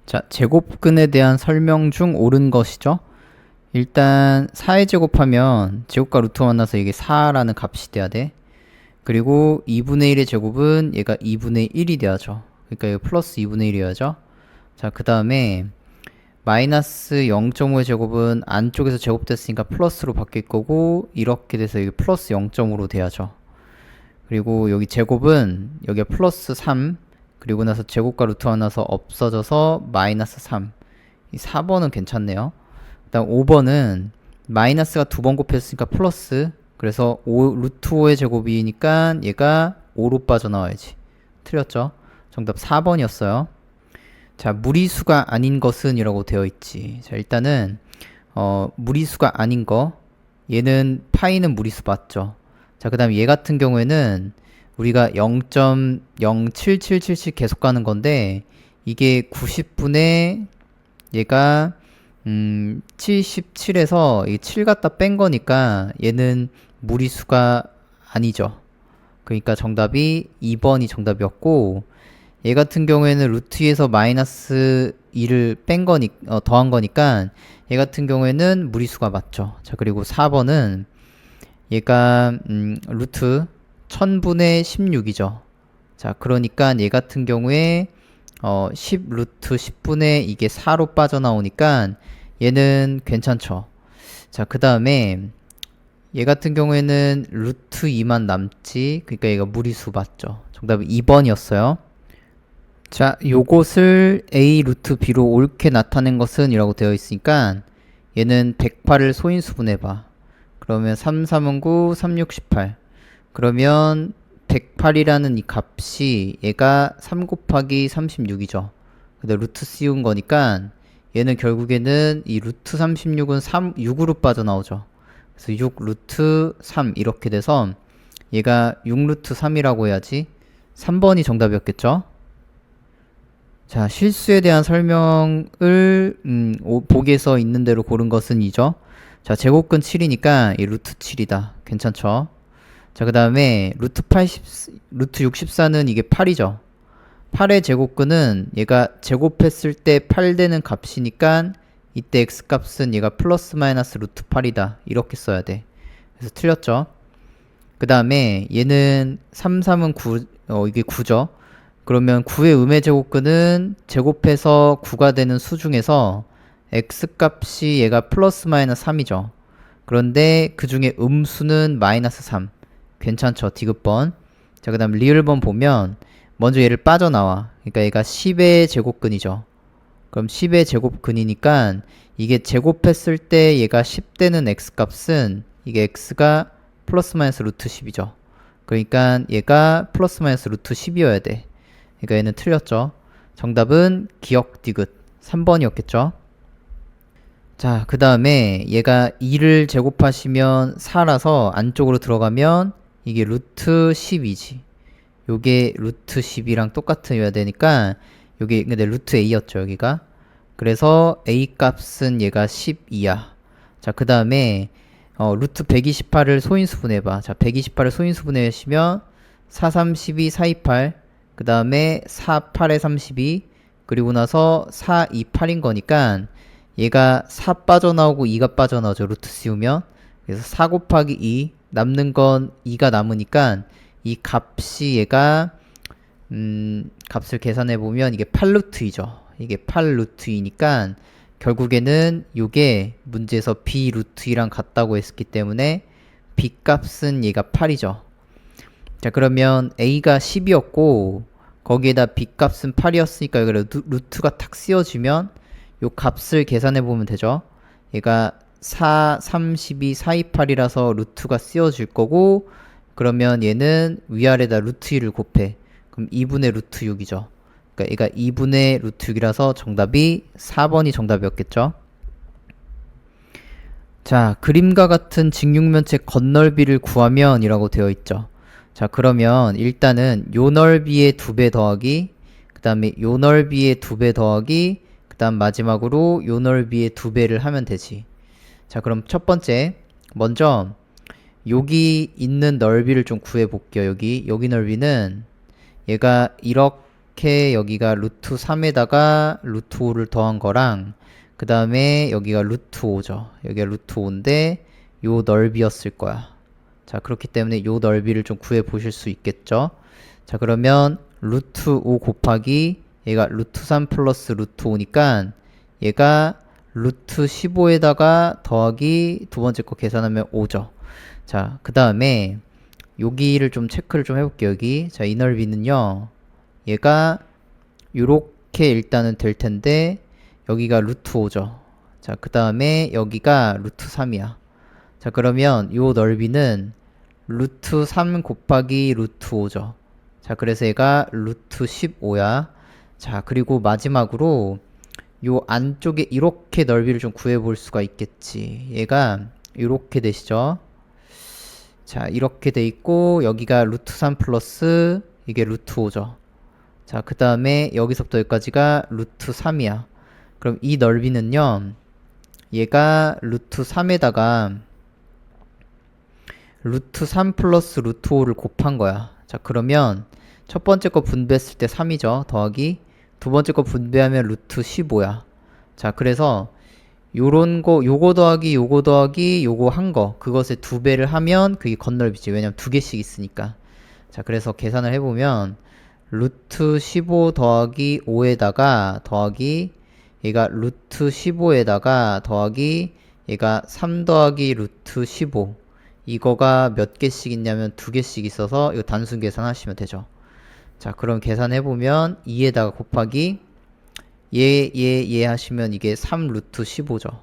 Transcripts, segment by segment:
자, 제곱근에 대한 설명 중 옳은 것이죠. 일단 4의 제곱하면 제곱과 루트 만나서 이게 4라는 값이 돼야 돼. 그리고 2분의 1의 제곱은 얘가 2분의 1이 돼야죠. 그러니까 이거 플러스 2분의 1이어야죠. 자, 그 다음에 마이너스 0.5의 제곱은 안쪽에서 제곱됐으니까 플러스로 바뀔 거고, 이렇게 돼서 이게 플러스 0.5로 돼야죠. 그리고 여기 제곱은 여기가 플러스 3, 그리고 나서 제곱과 루트 만나서 없어져서 마이너스 3. 이 4번은 괜찮네요. 그다음 5번은 마이너스가 두 번 곱했으니까 플러스, 그래서 루트 5의 제곱이니까 얘가 5로 빠져나와야지. 틀렸죠? 정답 4번이었어요. 자, 무리수가 아닌 것은 이라고 되어 있지. 자, 일단은 무리수가 아닌 거, 얘는 파이는 무리수 맞죠? 자, 그 다음 얘 같은 경우에는 우리가 0.07777 계속 가는 건데, 이게 90분의 얘가 77에서 이 7 갖다 뺀 거니까 얘는 무리수가 아니죠. 그러니까 정답이 2번이 정답이었고, 얘 같은 경우에는 루트 2에서 마이너스 2를 더한 거니까 얘 같은 경우에는 무리수가 맞죠. 자, 그리고 4번은 얘가 루트 1000분의 16이죠. 자, 그러니까 얘 같은 경우에 10 루트 10분의 이게 4로 빠져나오니까 얘는 괜찮죠. 자, 그 다음에 얘 같은 경우에는 루트 2만 남지. 그러니까 얘가 무리수 맞죠. 정답은 2번이었어요. 자, 요것을 a 루트 b로 옳게 나타낸 것은 이라고 되어 있으니까 얘는 108을 소인수분해봐. 그러면 3, 3은 9, 3, 6, 18. 그러면 108이라는 이 값이 얘가 3 곱하기 36이죠. 근데 루트 씌운 거니까 얘는 결국에는 이 루트 36은 6으로 빠져나오죠. 그래서 6 루트 3 이렇게 돼서 얘가 6 루트 3이라고 해야지. 3번이 정답이었겠죠? 자, 실수에 대한 설명을 보기에서 있는 대로 고른 것은 이죠. 자, 제곱근 7이니까 이 루트 7이다. 괜찮죠? 자, 그 다음에 루트 64는 이게 8이죠. 8의 제곱근은 얘가 제곱했을 때 8 되는 값이니까 이때 x값은 얘가 플러스 마이너스 루트 8이다. 이렇게 써야 돼. 그래서 틀렸죠. 그 다음에 얘는 3, 3은 9, 이게 9죠. 그러면 9의 음의 제곱근은 제곱해서 9가 되는 수 중에서 x값이 얘가 플러스 마이너스 3이죠. 그런데 그 중에 음수는 마이너스 3. 괜찮죠? 디귿번. 자, 그 다음 리을번 보면 먼저 얘를 빠져나와. 그러니까 얘가 10의 제곱근이죠. 그럼 10의 제곱근이니까 이게 제곱했을 때 얘가 10 되는 x값은 이게 x가 플러스 마이너스 루트 10이죠. 그러니까 얘가 플러스 마이너스 루트 10이어야 돼. 그러니까 얘는 틀렸죠. 정답은 기역 디귿 3번이었겠죠. 자, 그 다음에 얘가 2를 제곱하시면 4라서 안쪽으로 들어가면 이게 루트 10이지. 요게 루트 10이랑 똑같아야 되니까 요게 근데 루트 a였죠, 여기가. 그래서 a 값은 얘가 12야. 자, 그 다음에 루트 128을 소인수분해봐. 자, 128을 소인수분해하시면 4, 3, 12, 4, 2, 8. 그 다음에 4, 8에 32. 그리고 나서 4, 2, 8인 거니까 얘가 4 빠져나오고 2가 빠져나오죠. 루트 씌우면. 그래서 4 곱하기 2. 남는 건 2가 남으니까 이 값이 얘가 값을 계산해 보면 이게 8루트이죠. 이게 8루트이니까 결국에는 요게 문제에서 b 루트 2랑 같다고 했기 때문에 b 값은 얘가 8이죠. 자, 그러면 a가 10이었고 거기에다 b 값은 8이었으니까 여기 루트가 탁 씌워지면 요 값을 계산해 보면 되죠. 얘가 4, 32, 4, 2, 8이라서 루트가 씌워질 거고, 그러면 얘는 위아래다 루트 2를 곱해. 그럼 2분의 루트 6이죠. 그러니까 얘가 2분의 루트 6이라서 정답이 4번이 정답이었겠죠. 자, 그림과 같은 직육면체 겉넓이를 구하면 이라고 되어 있죠. 자, 그러면 일단은 요 넓이의 2배 더하기, 그 다음에 요 넓이의 2배 더하기, 그 다음 마지막으로 요 넓이의 2배를 하면 되지. 자, 그럼 첫 번째, 먼저 여기 있는 넓이를 좀 구해 볼게요. 여기 넓이는 얘가 이렇게 여기가 루트 3에다가 루트 5를 더한 거랑 그 다음에 여기가 루트 5죠. 여기가 루트 5인데 요 넓이였을 거야. 자, 그렇기 때문에 요 넓이를 좀 구해 보실 수 있겠죠. 자, 그러면 루트 5 곱하기 얘가 루트 3 플러스 루트 5니까 얘가 루트 15에다가 더하기 두 번째 거 계산하면 5죠. 자, 그 다음에 여기를 좀 체크를 좀 해볼게요. 여기. 자, 이 넓이는요. 얘가 요렇게 일단은 될 텐데 여기가 루트 5죠. 자, 그 다음에 여기가 루트 3이야. 자, 그러면 요 넓이는 루트 3 곱하기 루트 5죠. 자, 그래서 얘가 루트 15야. 자, 그리고 마지막으로 요 안쪽에 이렇게 넓이를 좀 구해볼 수가 있겠지. 얘가 이렇게 되시죠. 자, 이렇게 돼 있고 여기가 루트 3 플러스 이게 루트 5죠. 자, 그 다음에 여기서부터 여기까지가 루트 3이야. 그럼 이 넓이는요. 얘가 루트 3에다가 루트 3 플러스 루트 5를 곱한 거야. 자, 그러면 첫 번째 거 분배했을 때 3이죠. 더하기 두 번째 거 분배하면 루트 15야. 자, 그래서 요런 거, 요거 더하기 요거 한 거, 그것의 두 배를 하면 그게 건널비지. 왜냐면 두 개씩 있으니까. 자, 그래서 계산을 해보면 루트 15 더하기 5에다가 더하기 얘가 루트 15에다가 더하기 얘가 3 더하기 루트 15 이거가 몇 개씩 있냐면 두 개씩 있어서 이거 단순 계산하시면 되죠. 자, 그럼 계산해보면 2에다가 곱하기 얘 하시면 이게 3 루트 15죠.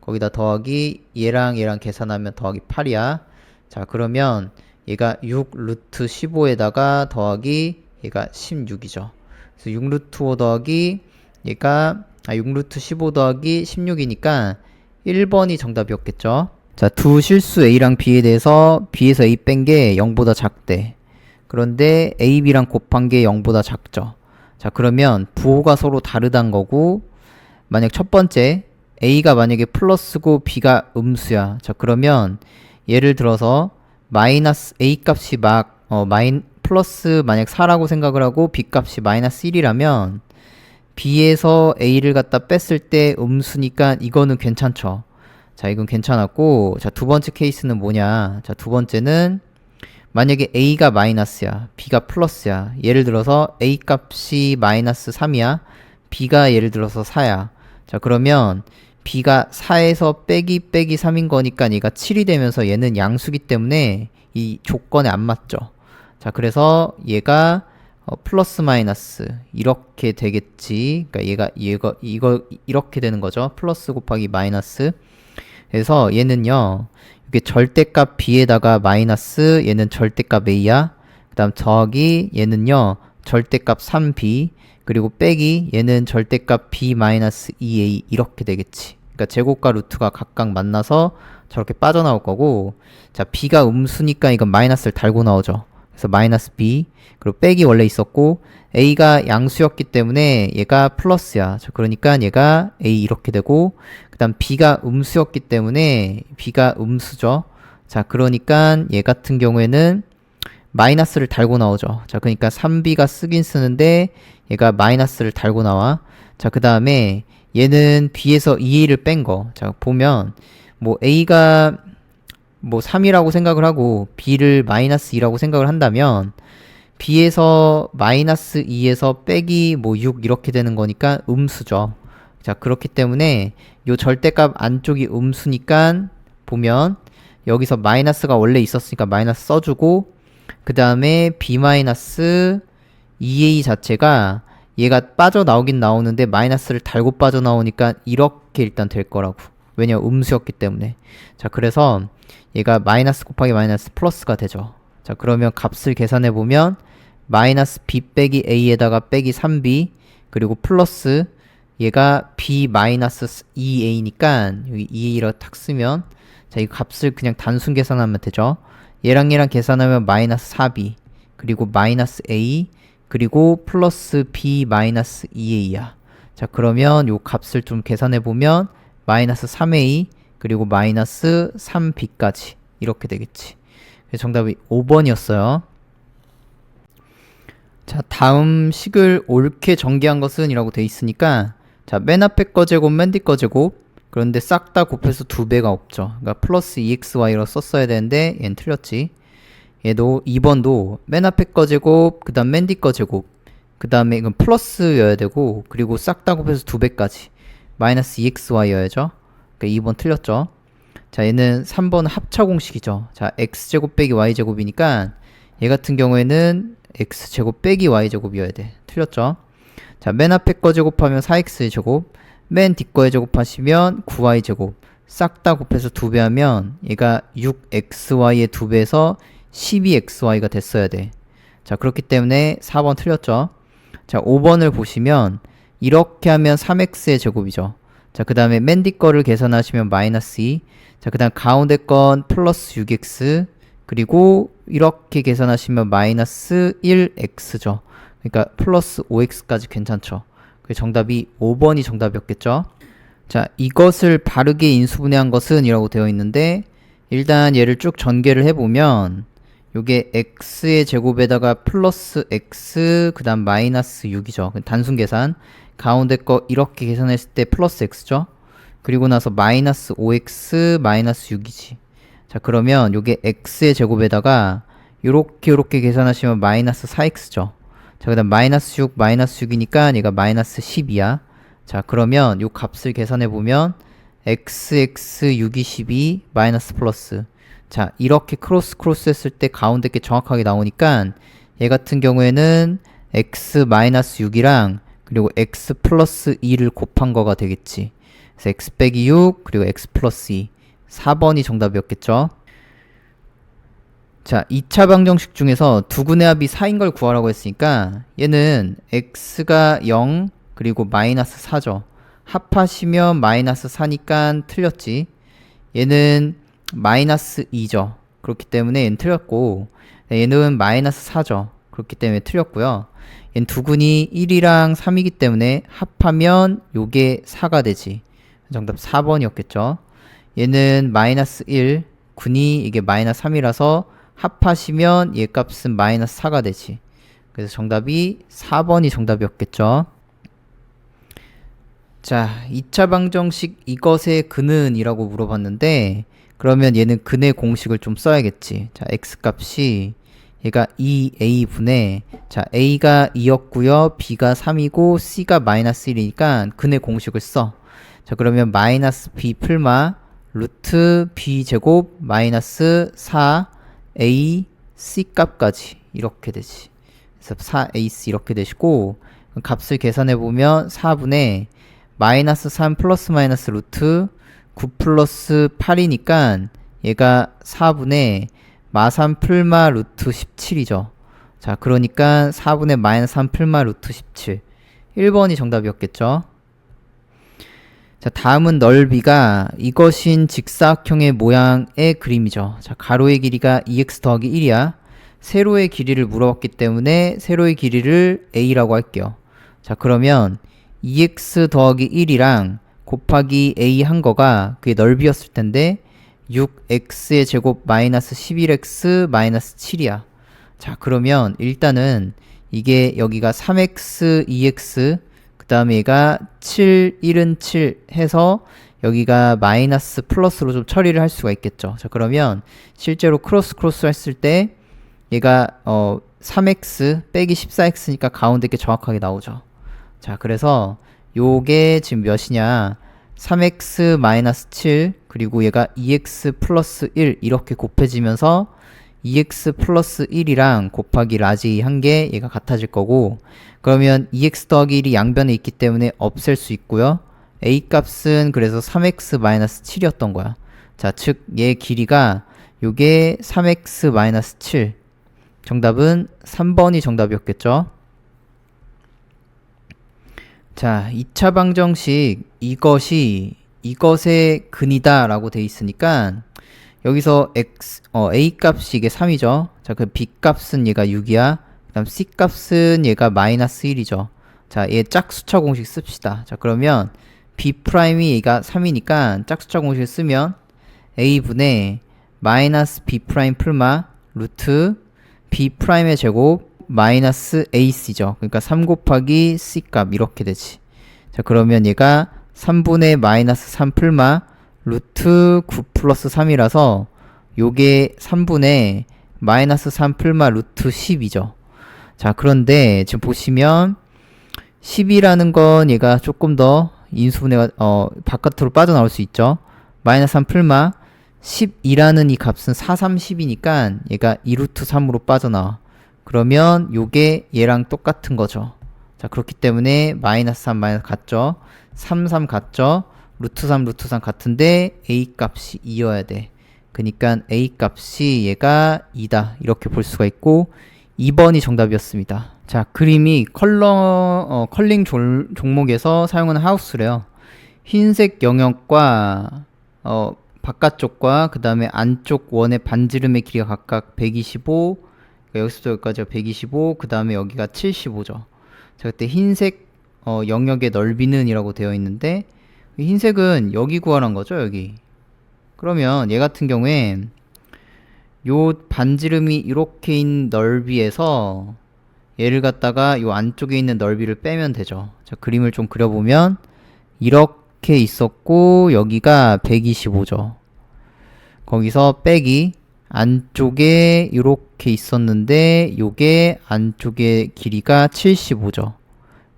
거기다 더하기 얘랑 계산하면 더하기 8이야. 자, 그러면 얘가 6 루트 15에다가 더하기 얘가 16이죠. 그래서 6 루트 5 더하기 얘가 6 루트 15 더하기 16이니까 1번이 정답이었겠죠. 자, 두 실수 A랑 B에 대해서 B에서 A 뺀 게 0보다 작대. 그런데 A, B랑 곱한 게 0보다 작죠. 자, 그러면 부호가 서로 다르단 거고 만약 첫 번째 A가 만약에 플러스고 B가 음수야. 자, 그러면 예를 들어서 마이너스 A 값이 플러스 만약 4라고 생각을 하고 B 값이 마이너스 1이라면 B에서 A를 갖다 뺐을 때 음수니까 이거는 괜찮죠. 자, 이건 괜찮았고, 자, 두 번째 케이스는 뭐냐. 자, 두 번째는 만약에 A가 마이너스야, B가 플러스야. 예를 들어서 A 값이 마이너스 3이야, B가 예를 들어서 4야. 자, 그러면 B가 4에서 빼기 3인 거니까 얘가 7이 되면서 얘는 양수기 때문에 이 조건에 안 맞죠. 자, 그래서 얘가 플러스 마이너스 이렇게 되겠지. 그러니까 이거 이렇게 되는 거죠. 플러스 곱하기 마이너스. 그래서 얘는요. 이게 절대값 B에다가 마이너스 얘는 절대값 A야. 그 다음 더하기 얘는요. 절대값 3B 그리고 빼기 얘는 절대값 B 마이너스 2A 이렇게 되겠지. 그러니까 제곱과 루트가 각각 만나서 저렇게 빠져나올 거고, 자, B가 음수니까 이건 마이너스를 달고 나오죠. 그래서 마이너스 B 그리고 빼기 원래 있었고 A가 양수였기 때문에 얘가 플러스야. 자, 그러니까 얘가 A 이렇게 되고 그 다음 B가 음수였기 때문에 B가 음수죠. 자, 그러니까 얘 같은 경우에는 마이너스를 달고 나오죠. 자, 그러니까 3B가 쓰긴 쓰는데 얘가 마이너스를 달고 나와. 자, 그 다음에 얘는 B에서 2A를 뺀 거. 자, 보면 뭐 A가 뭐 3이라고 생각을 하고 B를 마이너스 2라고 생각을 한다면 B에서 마이너스 2에서 빼기 뭐 6 이렇게 되는 거니까 음수죠. 자, 그렇기 때문에 요 절대값 안쪽이 음수니까 보면 여기서 마이너스가 원래 있었으니까 마이너스 써주고 그 다음에 B 마이너스 2A 자체가 얘가 빠져나오긴 나오는데 마이너스를 달고 빠져나오니까 이렇게 일단 될 거라고. 왜냐 음수였기 때문에. 자, 그래서 얘가 마이너스 곱하기 마이너스 플러스가 되죠. 자, 그러면 값을 계산해 보면 마이너스 B 빼기 A에다가 빼기 3B 그리고 플러스 얘가 B 마이너스 2A니까 여기 2A로 탁 쓰면 자, 이 값을 그냥 단순 계산하면 되죠. 얘랑 계산하면 마이너스 4B 그리고 마이너스 A 그리고 플러스 B 마이너스 2A야. 자, 그러면 요 값을 좀 계산해 보면 마이너스 3A 그리고 마이너스 3B까지 이렇게 되겠지. 그래서 정답이 5번이었어요. 자, 다음 식을 옳게 전개한 것은 이라고 돼 있으니까 자, 맨 앞에 거 제곱, 맨 뒤 거 제곱. 그런데 싹 다 곱해서 2배가 없죠. 그러니까 플러스 2xy로 썼어야 되는데 얘는 틀렸지. 얘도 2번도 맨 앞에 거 제곱, 그 다음 맨 뒤 거 제곱, 그 다음에 이건 플러스여야 되고, 그리고 싹 다 곱해서 2배까지 마이너스 2xy여야죠. 그러니까 2번 틀렸죠. 자, 얘는 3번 합차 공식이죠. 자, x제곱 빼기 y제곱이니까 얘 같은 경우에는 x제곱 빼기 y제곱이어야 돼. 틀렸죠. 자, 맨 앞에 거 제곱하면 4x제곱, 맨 뒤 거에 제곱하시면 9y제곱, 싹 다 곱해서 2배 하면 얘가 6xy의 2배에서 12xy가 됐어야 돼. 자, 그렇기 때문에 4번 틀렸죠. 자, 5번을 보시면 이렇게 하면 3x의 제곱이죠. 자, 그 다음에 맨 뒤 거를 계산하시면 마이너스 2. 자, 그 다음 가운데 건 플러스 6x. 그리고 이렇게 계산하시면 마이너스 1x죠. 그러니까 플러스 5x까지 괜찮죠. 그래서 정답이 5번이 정답이었겠죠. 자, 이것을 바르게 인수분해한 것은 이라고 되어 있는데 일단 얘를 쭉 전개를 해보면 요게 x의 제곱에다가 플러스 x 그 다음 마이너스 6이죠. 단순 계산. 가운데 거 이렇게 계산했을 때 플러스 x죠. 그리고 나서 마이너스 5x 마이너스 6이지. 자, 그러면 요게 x의 제곱에다가 요렇게 계산하시면 마이너스 4x죠. 자, 그 다음 마이너스 6 마이너스 6이니까 얘가 마이너스 10이야. 자, 그러면 요 값을 계산해보면 xx 6이 12 마이너스 플러스. 자, 이렇게 크로스 했을 때 가운데 게 정확하게 나오니까 얘 같은 경우에는 x 마이너스 6이랑 그리고 x 플러스 2를 곱한 거가 되겠지. 그래서 x 빼기 6 그리고 x 플러스 2. 4번이 정답이었겠죠. 자, 2차 방정식 중에서 두근의 합이 4인 걸 구하라고 했으니까 얘는 x가 0 그리고 마이너스 4죠. 합하시면 마이너스 4니까 틀렸지. 얘는 마이너스 2죠. 그렇기 때문에 얘는 틀렸고 얘는 마이너스 4죠. 그렇기 때문에 틀렸고요. 얘는 두근이 1이랑 3이기 때문에 합하면 요게 4가 되지. 정답 4번이었겠죠. 얘는 마이너스 1, 군이 이게 마이너스 3이라서 합하시면 얘 값은 마이너스 4가 되지. 그래서 정답이 4번이 정답이었겠죠. 자, 2차 방정식 이것의 근은 이라고 물어봤는데 그러면 얘는 근의 공식을 좀 써야겠지. 자, x값이 얘가 2a분의 자, a가 2였고요 b가 3이고 c가 마이너스 1이니까 근의 공식을 써. 자, 그러면 마이너스 b 풀마 루트 b 제곱 마이너스 4a c 값까지 이렇게 되지. 그래서 4ac 이렇게 되시고 값을 계산해 보면 4분의 마이너스 3 플러스 마이너스 루트 9 플러스 8이니까 얘가 4분의 마3 풀마 루트 17이죠. 자, 그러니까 4분의 마이너스 3 풀마 루트 17. 1번이 정답이었겠죠. 자, 다음은 넓이가 이것인 직사각형의 모양의 그림이죠. 자, 가로의 길이가 2x 더하기 1이야. 세로의 길이를 물어봤기 때문에 세로의 길이를 a라고 할게요. 자, 그러면 2x 더하기 1이랑 곱하기 a 한 거가 그게 넓이였을 텐데 6x의 제곱 마이너스 11x 마이너스 7이야. 자, 그러면 일단은 이게 여기가 3x, 2x 그 다음에 얘가 7, 1은 7 해서 여기가 마이너스 플러스로 좀 처리를 할 수가 있겠죠. 자, 그러면 실제로 크로스 했을 때 얘가 3x 빼기 14x니까 가운데 게 정확하게 나오죠. 자, 그래서 요게 지금 몇이냐 3x 마이너스 7 그리고 얘가 2x 플러스 1 이렇게 곱해지면서 2x 플러스 1이랑 곱하기 라지 한 게 얘가 같아질 거고 그러면 2x 더하기 1이 양변에 있기 때문에 없앨 수 있고요. a 값은 그래서 3x 마이너스 7이었던 거야. 자, 즉 얘 길이가 요게 3x 마이너스 7 정답은 3번이 정답이었겠죠. 자, 2차 방정식 이것의 근이다 라고 돼 있으니까 여기서 a 값이 이게 3이죠. 자, 그 b 값은 얘가 6이야. 그 다음 c 값은 얘가 마이너스 1이죠. 자, 얘 짝수차 공식 씁시다. 자, 그러면 b 프라임이 얘가 3이니까 짝수차 공식을 쓰면 a분의 마이너스 b 프라임 풀마 루트 b 프라임의 제곱 마이너스 AC죠. 그러니까 3 곱하기 C 값 이렇게 되지. 자, 그러면 얘가 3분의 마이너스 3 풀마 루트 9 플러스 3이라서 요게 3분의 마이너스 3 풀마 루트 10이죠. 자, 그런데 지금 보시면 10이라는 건 얘가 조금 더 인수분해가 바깥으로 빠져나올 수 있죠. 마이너스 3 풀마 12라는 이 값은 4, 3, 10이니까 얘가 2루트 3으로 빠져나와. 그러면 요게 얘랑 똑같은 거죠. 자, 그렇기 때문에 마이너스 3 마이너스 같죠. 3, 3 같죠. 루트 3 루트 3 같은데 a 값이 2여야 돼. 그니까 a 값이 얘가 2다 이렇게 볼 수가 있고 2번이 정답이었습니다. 자, 그림이 컬링 종목에서 사용하는 하우스래요. 흰색 영역과 바깥쪽과 그 다음에 안쪽 원의 반지름의 길이가 각각 125, 그러니까 여기서부터 여기까지가 125, 그 다음에 여기가 75죠. 자, 그때 흰색 영역의 넓이는 이라고 되어 있는데 흰색은 여기 구하란 거죠, 여기. 그러면 얘 같은 경우에 요 반지름이 이렇게 있는 넓이에서 얘를 갖다가 요 안쪽에 있는 넓이를 빼면 되죠. 자, 그림을 좀 그려보면 이렇게 있었고 여기가 125죠. 거기서 빼기 안쪽에 이렇게 있었는데 요게 안쪽의 길이가 75죠.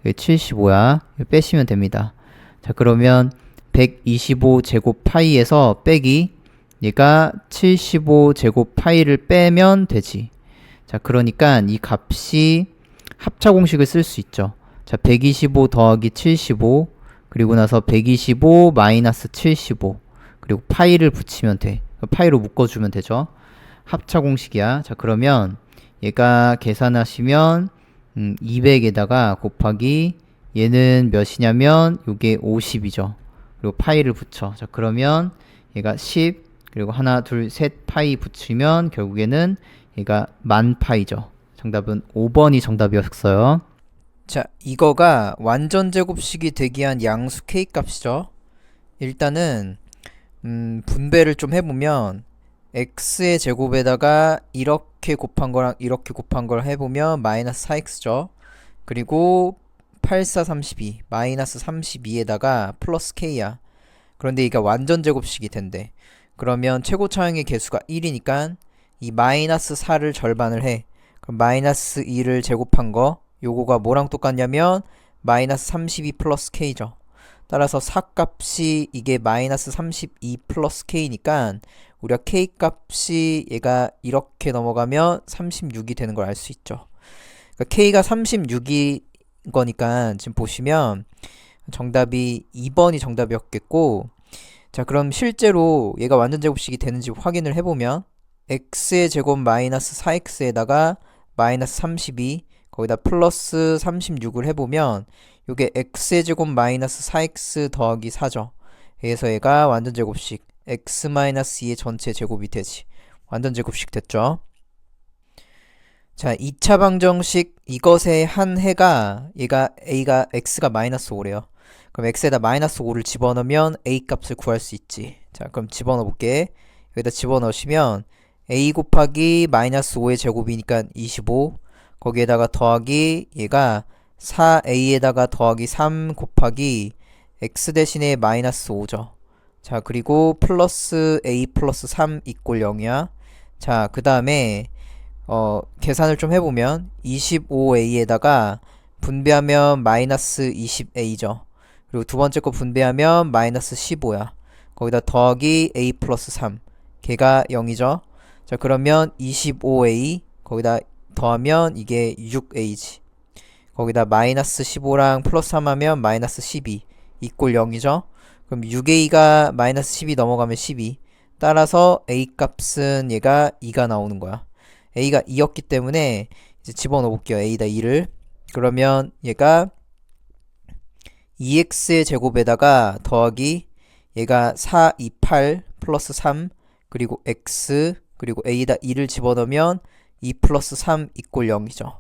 이게 75야. 빼시면 됩니다. 자, 그러면 125 제곱 파이에서 빼기 얘가 75 제곱 파이를 빼면 되지. 자, 그러니까 이 값이 합차 공식을 쓸 수 있죠. 자, 125 더하기 75 그리고 나서 125 마이너스 75 그리고 파이를 붙이면 돼. 파이로 묶어주면 되죠. 합차 공식이야. 자, 그러면 얘가 계산하시면 200에다가 곱하기 얘는 몇이냐면 요게 50이죠. 그리고 파이를 붙여. 자, 그러면 얘가 10 그리고 하나 둘 셋 파이 붙이면 결국에는 얘가 10,000파이죠. 정답은 5번이 정답이었어요. 자, 이거가 완전 제곱식이 되기 위한 양수 k 값이죠. 일단은 분배를 좀 해보면 x의 제곱에다가 이렇게 곱한 거랑 이렇게 곱한 걸 해보면 마이너스 4x죠. 그리고 8, 4, 32 마이너스 32에다가 플러스 k야. 그런데 이게 완전 제곱식이 된대. 그러면 최고 차항의 개수가 1이니까 이 마이너스 4를 절반을 해. 그럼 마이너스 2를 제곱한 거 요거가 뭐랑 똑같냐면 마이너스 32 플러스 k죠. 따라서 4 값이 이게 마이너스 32 플러스 k니까 우리가 k 값이 얘가 이렇게 넘어가면 36이 되는 걸 알 수 있죠. 그러니까 k가 36이 거니까 지금 보시면 정답이 2번이 정답이었겠고, 자, 그럼 실제로 얘가 완전 제곱식이 되는지 확인을 해보면 x의 제곱 마이너스 4x에다가 마이너스 32 거기다 플러스 36을 해보면 요게 x의 제곱 마이너스 4x 더하기 4죠. 그래서 얘가 완전 제곱식 x 마이너스 2의 전체 제곱이 되지. 완전 제곱식 됐죠. 자, 2차 방정식 이것의 한 해가 얘가 a가 x가 마이너스 5래요. 그럼 x에다 마이너스 5를 집어넣으면 a 값을 구할 수 있지. 자, 그럼 집어넣어 볼게. 여기다 집어넣으시면 a 곱하기 마이너스 5의 제곱이니까 25 거기에다가 더하기 얘가 4a에다가 더하기 3 곱하기 x 대신에 마이너스 5죠. 자, 그리고 플러스 a 플러스 3 이꼴 0이야. 자, 그 다음에 계산을 좀 해보면 25a에다가 분배하면 마이너스 20a죠. 그리고 두 번째 거 분배하면 마이너스 15야. 거기다 더하기 a 플러스 3 걔가 0이죠. 자, 그러면 25a 거기다 더하면 이게 6a지. 거기다 마이너스 15랑 플러스 3 하면 마이너스 12 이꼴 0이죠. 그럼 6a가 마이너스 12 넘어가면 12. 따라서 a 값은 얘가 2가 나오는 거야. a가 2였기 때문에 이제 집어넣어 볼게요. a다 2를. 그러면 얘가 2x의 제곱에다가 더하기 얘가 4, 2, 8 플러스 3 그리고 x 그리고 a다 2를 집어넣으면 2 플러스 3 이꼴 0이죠.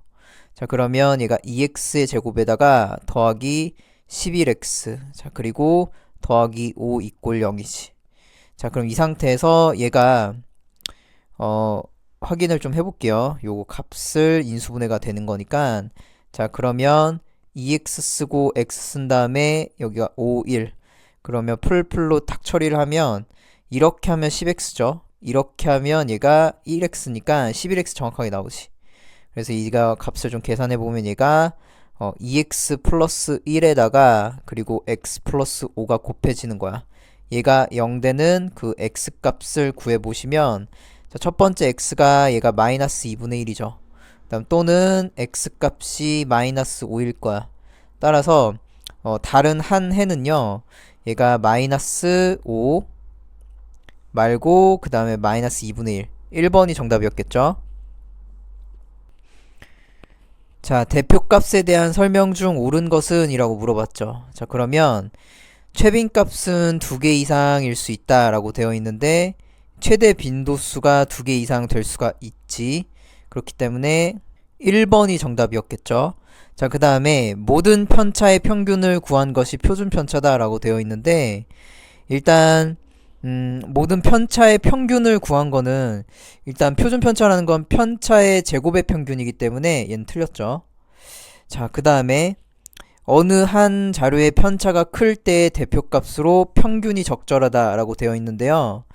자, 그러면 얘가 2x의 제곱에다가 더하기 11x 자, 그리고 더하기 5 이꼴 0이지. 자, 그럼 이 상태에서 얘가 확인을 좀 해볼게요. 요거 값을 인수분해가 되는 거니까. 자, 그러면 2x 쓰고 x 쓴 다음에 여기가 5, 1. 그러면 풀로 탁 처리를 하면 이렇게 하면 10x죠. 이렇게 하면 얘가 1x니까 11x 정확하게 나오지. 그래서 이가 값을 좀 계산해 보면 얘가 2x 플러스 1에다가 그리고 x 플러스 5가 곱해지는 거야. 얘가 0되는 그 x 값을 구해 보시면 자, 첫 번째 x가 얘가 마이너스 2분의 1이죠. 그다음 또는 x 값이 마이너스 5일 거야. 따라서 다른 한 해는요. 얘가 마이너스 5 말고 그 다음에 마이너스 2분의 1. 1번이 정답이었겠죠. 자, 대표값에 대한 설명 중 옳은 것은? 이라고 물어봤죠. 자, 그러면 최빈값은 2개 이상일 수 있다 라고 되어 있는데 최대 빈도수가 2개 이상 될 수가 있지. 그렇기 때문에 1번이 정답이었겠죠. 자, 그 다음에 모든 편차의 평균을 구한 것이 표준 편차다 라고 되어 있는데 일단 모든 편차의 평균을 구한 거는 일단 표준 편차라는 건 편차의 제곱의 평균이기 때문에 얘는 틀렸죠. 자, 그 다음에 어느 한 자료의 편차가 클 때의 대표값으로 평균이 적절하다 라고 되어 있는데요.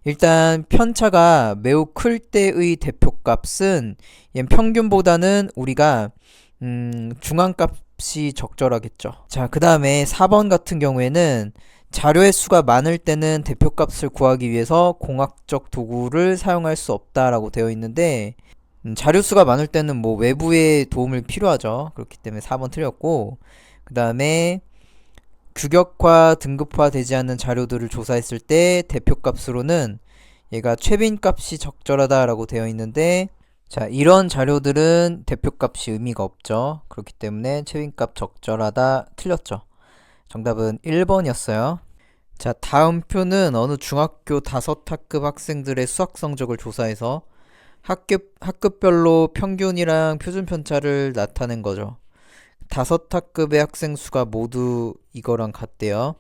일단 편차가 매우 클 때의 대표값은 얘는 평균보다는 우리가 중앙값이 적절하겠죠. 자, 그 다음에 4번 같은 경우에는 자료의 수가 많을 때는 대표값을 구하기 위해서 공학적 도구를 사용할 수 없다라고 되어 있는데 자료 수가 많을 때는 뭐 외부의 도움을 필요하죠. 그렇기 때문에 4번 틀렸고 그 다음에 규격화, 등급화 되지 않는 자료들을 조사했을 때 대표값으로는 얘가 최빈값이 적절하다라고 되어 있는데 자, 이런 자료들은 대표값이 의미가 없죠. 그렇기 때문에 최빈값 적절하다 틀렸죠. 정답은 1번이었어요. 자, 다음 표는 어느 중학교 5학급 학생들의 수학 성적을 조사해서 학급별로 평균이랑 표준 편차를 나타낸 거죠. 5학급의 학생 수가 모두 이거랑 같대요.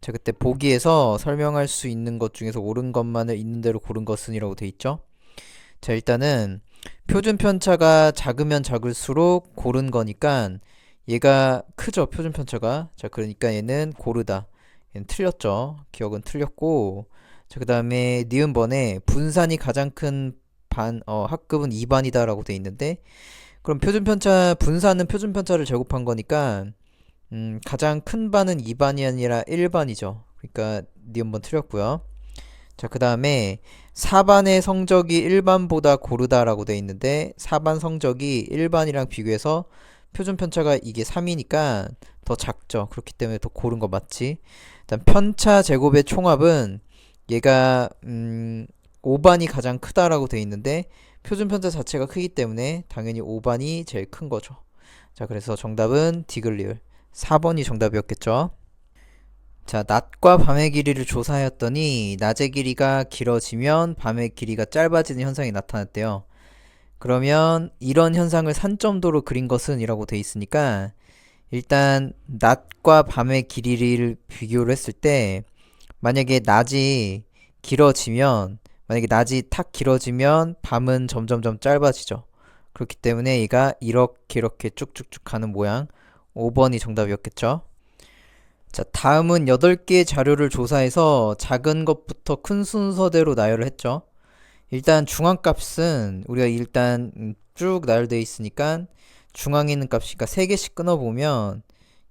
자, 그때 보기에서 설명할 수 있는 것 중에서 옳은 것만을 있는 대로 고른 것은 이라고 돼 있죠. 자, 일단은 표준 편차가 작으면 작을수록 고른 거니까 얘가 크죠, 표준 편차가. 자, 그러니까 얘는 고르다. 얘는 틀렸죠. 기억은 틀렸고. 자, 그 다음에 니은번에 분산이 가장 큰 학급은 2반이다 라고 돼 있는데 그럼 표준 편차, 분산은 표준 편차를 제곱한 거니까 가장 큰 반은 2반이 아니라 1반이죠. 그러니까 니은번 틀렸고요. 자, 그 다음에 4반의 성적이 1반보다 고르다라고 돼 있는데 4반 성적이 1반이랑 비교해서 표준 편차가 이게 3이니까 더 작죠. 그렇기 때문에 더 고른 거 맞지. 일단 편차 제곱의 총합은 얘가 5반이 가장 크다라고 돼 있는데 표준 편차 자체가 크기 때문에 당연히 5반이 제일 큰 거죠. 자, 그래서 정답은 디글리을 4번이 정답이었겠죠. 자, 낮과 밤의 길이를 조사하였더니 낮의 길이가 길어지면 밤의 길이가 짧아지는 현상이 나타났대요. 그러면 이런 현상을 산점도로 그린 것은? 이라고 돼 있으니까 일단 낮과 밤의 길이를 비교를 했을 때 만약에 낮이 탁 길어지면 밤은 점점점 짧아지죠. 그렇기 때문에 얘가 이렇게 쭉쭉쭉 가는 모양 5번이 정답이었겠죠. 자, 다음은 8개의 자료를 조사해서 작은 것부터 큰 순서대로 나열을 했죠. 일단 중앙값은 우리가 일단 쭉 나열되어 있으니까 중앙에 있는 값이 그러니까 3개씩 끊어보면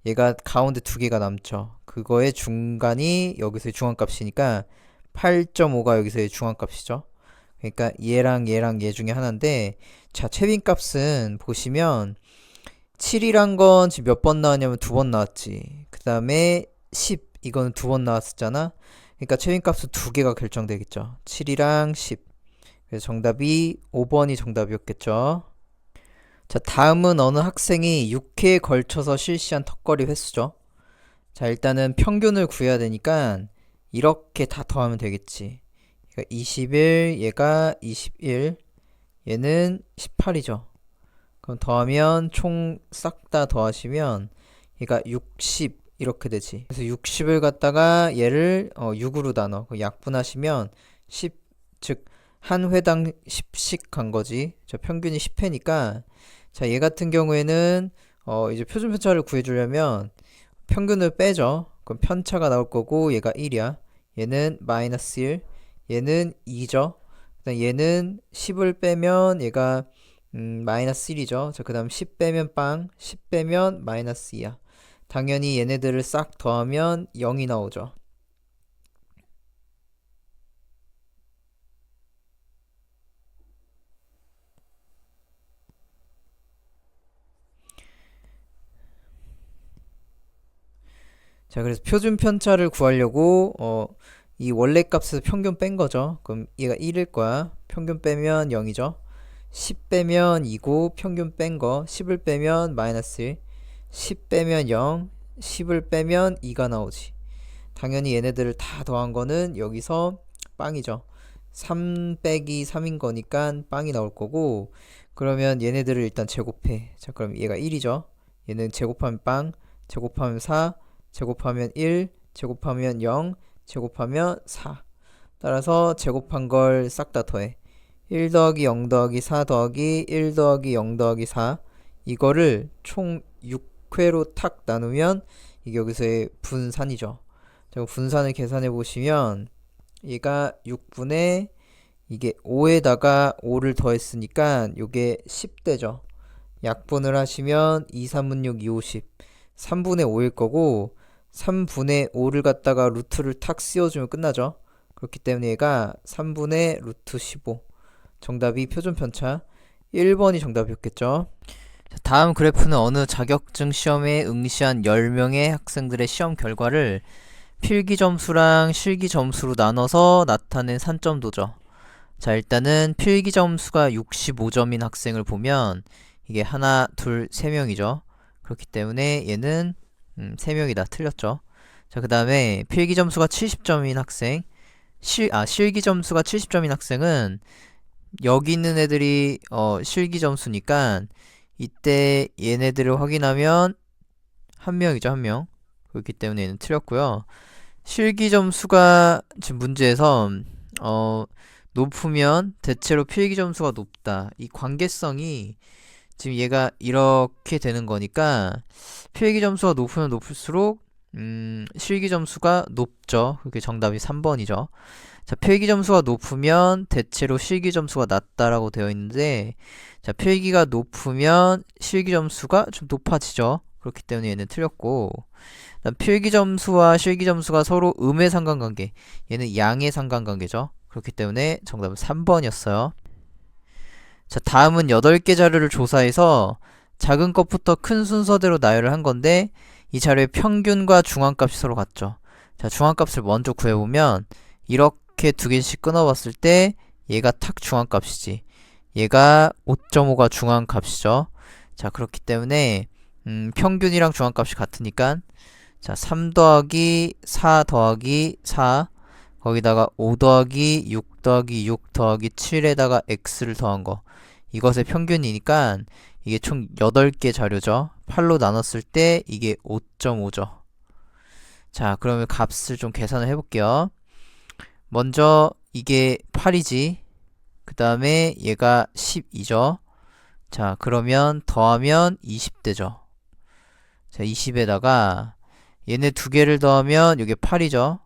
얘가 가운데 2개가 남죠. 그거의 중간이 여기서의 중앙값이니까 8.5가 여기서의 중앙값이죠. 그러니까 얘랑 얘 중에 하나인데 자, 최빈값은 보시면 7이란 건 지금 몇 번 나왔냐면 2번 나왔지. 그 다음에 10 이거는 2번 나왔었잖아. 그러니까 최빈값은 2개가 결정되겠죠. 7이랑 10. 그래서 정답이 5번이 정답이었겠죠. 자, 다음은 어느 학생이 6회에 걸쳐서 실시한 턱걸이 횟수죠. 자, 일단은 평균을 구해야 되니까 이렇게 다 더하면 되겠지. 얘가 21, 얘가 21, 얘는 18이죠. 그럼 더하면 총 싹 다 더하시면 얘가 60 이렇게 되지. 그래서 60을 갖다가 얘를 6으로 나눠. 약분하시면 10, 즉 한 회당 10씩 간 거지. 자, 평균이 10회니까 자, 얘 같은 경우에는 이제 표준 편차를 구해주려면 평균을 빼죠. 그럼 편차가 나올 거고 얘가 1이야. 얘는 마이너스 1, 얘는 2죠. 그다음 얘는 10을 빼면 얘가 마이너스 1이죠. 자, 그 다음 10 빼면 빵, 10 빼면 마이너스 2야. 당연히 얘네들을 싹 더하면 0이 나오죠. 자, 그래서 표준 편차를 구하려고 이 원래 값에서 평균 뺀 거죠. 그럼 얘가 1일 거야. 평균 빼면 0이죠. 10 빼면 2고 평균 뺀 거 10을 빼면 마이너스 1, 10 빼면 0, 10을 빼면 2가 나오지. 당연히 얘네들을 다 더한 거는 여기서 빵이죠. 3 빼기 3인 거니까 빵이 나올 거고, 그러면 얘네들을 일단 제곱해. 자, 그럼 얘가 1이죠. 얘는 제곱하면 빵, 제곱하면 4, 제곱하면 1, 제곱하면 0, 제곱하면 4. 따라서 제곱한 걸 싹 다 더해. 1 더하기 0 더하기 4 더하기 1 더하기 0 더하기 4. 이거를 총 6회로 탁 나누면 이게 여기서의 분산이죠. 자, 분산을 계산해 보시면 얘가 6분의 이게 5에다가 5를 더했으니까 요게 10대죠. 약분을 하시면 2, 3분 6, 2, 5, 10. 3분의 5일 거고 3분의 5를 갖다가 루트를 탁 씌워주면 끝나죠. 그렇기 때문에 얘가 3분의 루트 15. 정답이 표준 편차 1번이 정답이었겠죠. 자, 다음 그래프는 어느 자격증 시험에 응시한 10명의 학생들의 시험 결과를 필기 점수랑 실기 점수로 나눠서 나타낸 산점도죠. 자, 일단은 필기 점수가 65점인 학생을 보면 이게 하나, 둘, 세 명이죠. 그렇기 때문에 얘는 3명이다. 틀렸죠. 자, 그 다음에 필기 점수가 70점인 학생, 실기 점수가 70점인 학생은 여기 있는 애들이 실기 점수니까 이때 얘네들을 확인하면 한 명이죠. 한 명. 그렇기 때문에 얘는 틀렸고요. 실기 점수가 지금 문제에서 높으면 대체로 필기 점수가 높다. 이 관계성이 지금 얘가 이렇게 되는 거니까 필기 점수가 높으면 높을수록 실기 점수가 높죠. 그게 정답이 3번이죠. 자, 필기 점수가 높으면 대체로 실기 점수가 낮다라고 되어 있는데, 자, 필기가 높으면 실기 점수가 좀 높아지죠. 그렇기 때문에 얘는 틀렸고, 그다음 필기 점수와 실기 점수가 서로 음의 상관관계, 얘는 양의 상관관계죠. 그렇기 때문에 정답은 3번이었어요. 자, 다음은 8개 자료를 조사해서 작은 것부터 큰 순서대로 나열을 한 건데, 이 자료의 평균과 중앙값이 서로 같죠. 자, 중앙값을 먼저 구해보면 이렇게 두 개씩 끊어봤을 때 얘가 탁 중앙값이지. 얘가 5.5가 중앙값이죠. 자, 그렇기 때문에 평균이랑 중앙값이 같으니까 자, 3 더하기 4 더하기 4 거기다가 5 더하기 6 더하기 6 더하기 7에다가 x를 더한 거, 이것의 평균이니까 이게 총 8개 자료죠. 8로 나눴을 때 이게 5.5죠. 자, 그러면 값을 좀 계산을 해볼게요. 먼저 이게 8이지. 그 다음에 얘가 12죠. 자, 그러면 더하면 20되죠. 자, 20에다가 얘네 두 개를 더하면 이게 8이죠.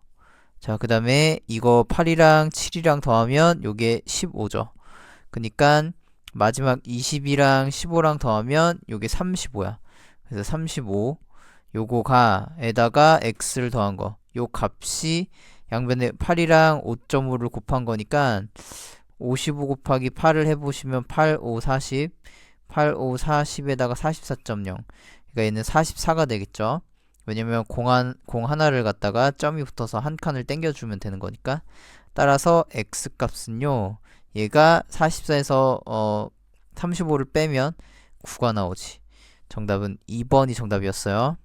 자, 그 다음에 이거 8이랑 7이랑 더하면 요게 15죠. 그니까 마지막 20이랑 15랑 더하면 요게 35야. 그래서 35 요거가 에다가 x를 더한 거, 요 값이 양변에 8이랑 5.5를 곱한 거니까 55 곱하기 8을 해보시면 8, 5, 40 8, 5, 40에다가 44.0, 그러니까 얘는 44가 되겠죠. 왜냐면 공 하나를 갖다가 점이 붙어서 한 칸을 땡겨주면 되는 거니까. 따라서 x 값은요, 얘가 44에서 35를 빼면 9가 나오지. 정답은 2번이 정답이었어요.